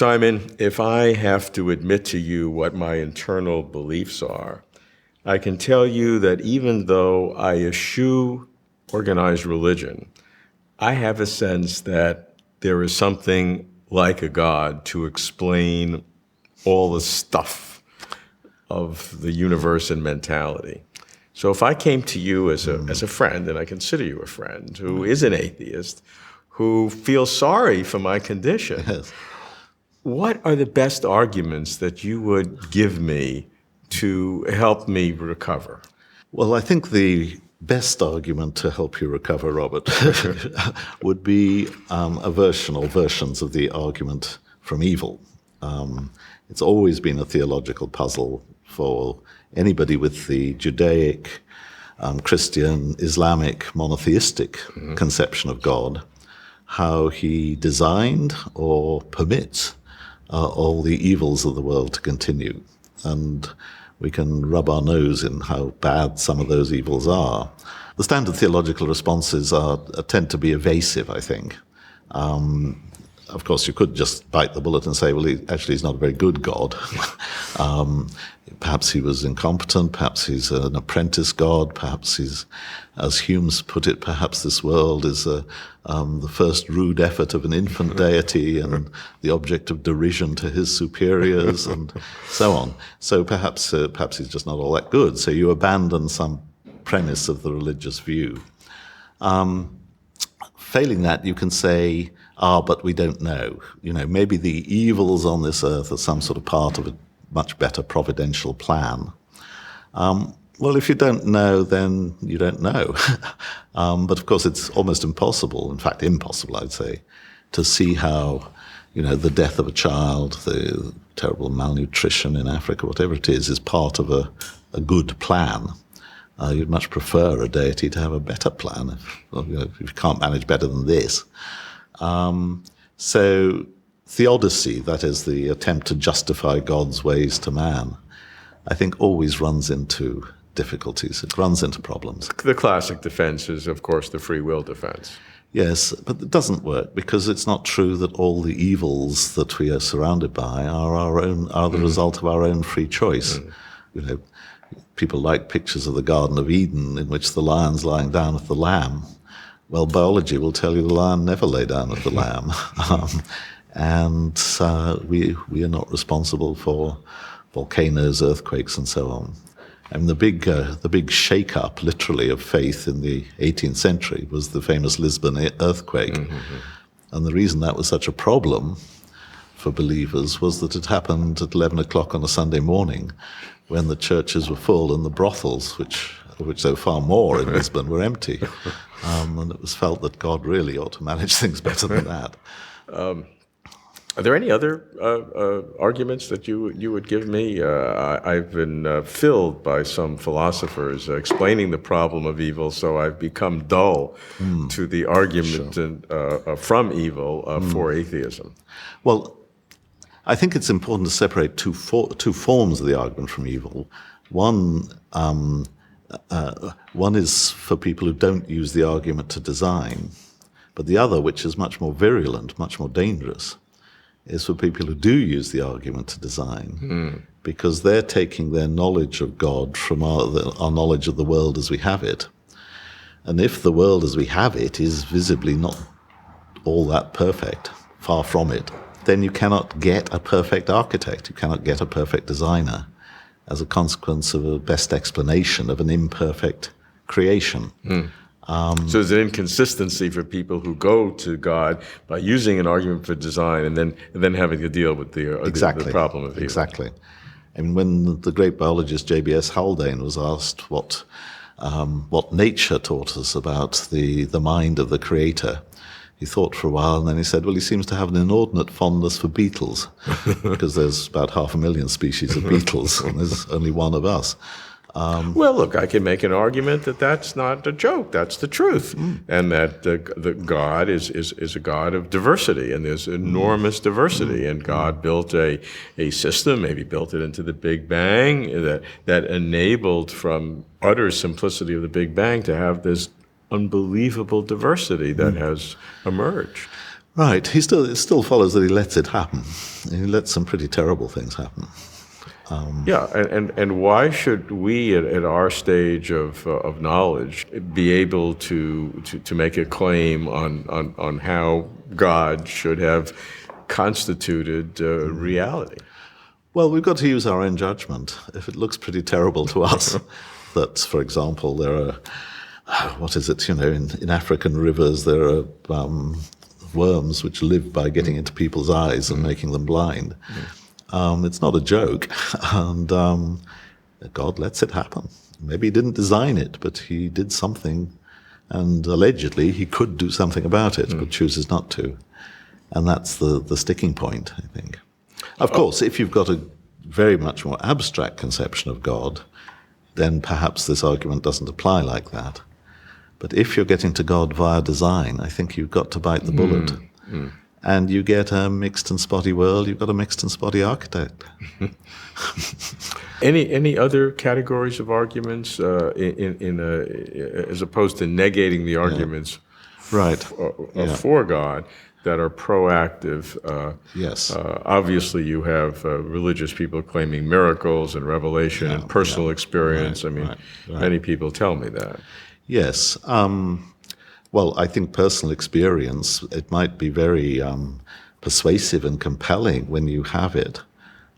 Simon, if I have to admit to you what my internal beliefs are, I can tell you that even though I eschew organized religion, I have a sense that there is something like a God to explain all the stuff of the universe and mentality. So if I came to you as a friend, and I consider you a friend, who is an atheist, who feels sorry for my condition, Yes. what are the best arguments that you would give me to help me recover? Well, I think the best argument to help you recover, Robert, would be a version or versions of the argument from evil. It's always been a theological puzzle for anybody with the Judaic, Christian, Islamic, monotheistic conception of God, how he designed or permits all the evils of the world to continue. And we can rub our nose in how bad some of those evils are. The standard theological responses tend to be evasive, I think. Of course, you could just bite the bullet and say, well, he's not a very good God. Perhaps he was incompetent, perhaps he's an apprentice God, perhaps he's, as Hume's put it, perhaps this world is the first rude effort of an infant deity and the object of derision to his superiors and so on. So perhaps he's just not all that good. So you abandon some premise of the religious view. Failing that, you can say, but we don't know. Maybe the evils on this earth are some sort of part of a much better providential plan. Well, if you don't know, then you don't know. But of course, it's almost impossible, in fact, impossible, I'd say, to see how, the death of a child, the terrible malnutrition in Africa, whatever it is part of a good plan. You'd much prefer a deity to have a better plan if you can't manage better than this. So theodicy, that is the attempt to justify God's ways to man, I think always runs into difficulties. It runs into problems. The classic defense is, of course, the free will defense. Yes, but it doesn't work because it's not true that all the evils that we are surrounded by are the result of our own free choice. People like pictures of the Garden of Eden in which the lion's lying down with the lamb. Well, biology will tell you the lion never lay down with the lamb. And we are not responsible for volcanoes, earthquakes, and so on. And the big shake-up, literally, of faith in the 18th century was the famous Lisbon earthquake. Mm-hmm. And the reason that was such a problem for believers was that it happened at 11 o'clock on a Sunday morning when the churches were full and the brothels, which there were far more in Lisbon, were empty. And it was felt that God really ought to manage things better than that. Are there any other arguments that you would give me? I've been filled by some philosophers explaining the problem of evil, so I've become dull to the argument from evil for atheism. Well, I think it's important to separate two forms of the argument from evil. One is for people who don't use the argument to design, but the other, which is much more virulent, much more dangerous, is for people who do use the argument to design, because they're taking their knowledge of God from our knowledge of the world as we have it. And if the world as we have it is visibly not all that perfect, far from it, then you cannot get a perfect architect, you cannot get a perfect designer as a consequence of a best explanation of an imperfect creation. So there's an inconsistency for people who go to God by using an argument for design and then having to deal with the problem of evil. Exactly. I mean, when the great biologist J.B.S. Haldane was asked what nature taught us about the mind of the creator, he thought for a while and then he said, well, he seems to have an inordinate fondness for beetles because there's about 500,000 species of beetles and there's only one of us. Well, look, I can make an argument that that's not a joke, that's the truth, and that the God is a God of diversity, and there's enormous diversity, and God built a system, maybe built it into the Big Bang, that enabled from utter simplicity of the Big Bang to have this unbelievable diversity that has emerged. Right. It still follows that he lets it happen. He lets some pretty terrible things happen. Yeah, and why should we at our stage of knowledge be able to make a claim on how God should have constituted reality? Well, we've got to use our own judgment. If it looks pretty terrible to us, that, for example, there are, what is it, in African rivers there are worms which live by getting into people's eyes and making them blind. It's not a joke, and God lets it happen. Maybe he didn't design it, but he did something, and allegedly he could do something about it, but chooses not to. And that's the sticking point, I think. Of course, if you've got a very much more abstract conception of God, then perhaps this argument doesn't apply like that. But if you're getting to God via design, I think you've got to bite the bullet. And you get a mixed and spotty world, you've got a mixed and spotty architect. Any other categories of arguments as opposed to negating the arguments for God that are proactive? Yes. Obviously, you have religious people claiming miracles and revelation and personal experience. Many people tell me that. Yes. Well, I think personal experience, it might be very persuasive and compelling when you have it,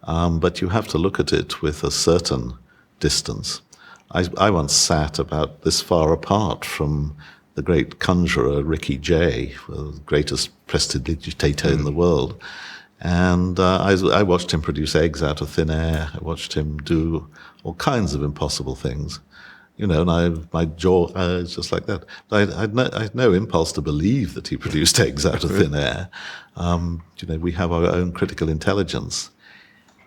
but you have to look at it with a certain distance. I once sat about this far apart from the great conjurer Ricky Jay, the greatest prestidigitator in the world, and I watched him produce eggs out of thin air. I watched him do all kinds of impossible things. And my jaw is just like that. But I had no impulse to believe that he produced eggs out of thin air. We have our own critical intelligence.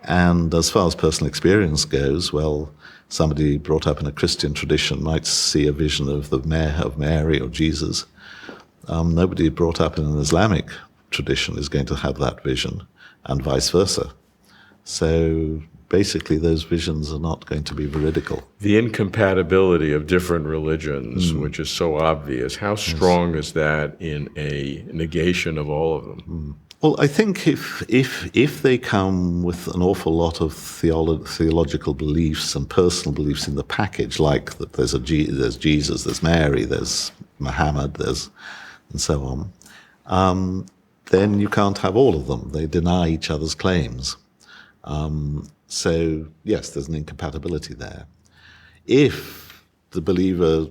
And as far as personal experience goes, well, somebody brought up in a Christian tradition might see a vision of of Mary or Jesus. Nobody brought up in an Islamic tradition is going to have that vision, and vice versa. So basically, those visions are not going to be veridical. The incompatibility of different religions, which is so obvious, how strong is that in a negation of all of them? Well, I think if they come with an awful lot of theological beliefs and personal beliefs in the package, like that there's Jesus, there's Mary, there's Muhammad, and so on, then you can't have all of them. They deny each other's claims. So, yes, there's an incompatibility there. If the believer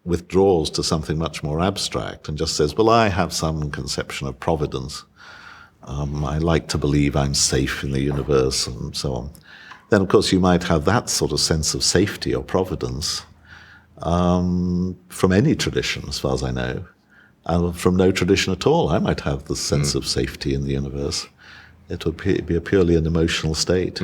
withdraws to something much more abstract and just says, well, I have some conception of providence, I like to believe I'm safe in the universe, and so on, then, of course, you might have that sort of sense of safety or providence from any tradition, as far as I know. And from no tradition at all, I might have the sense of safety in the universe. It would be purely an emotional state.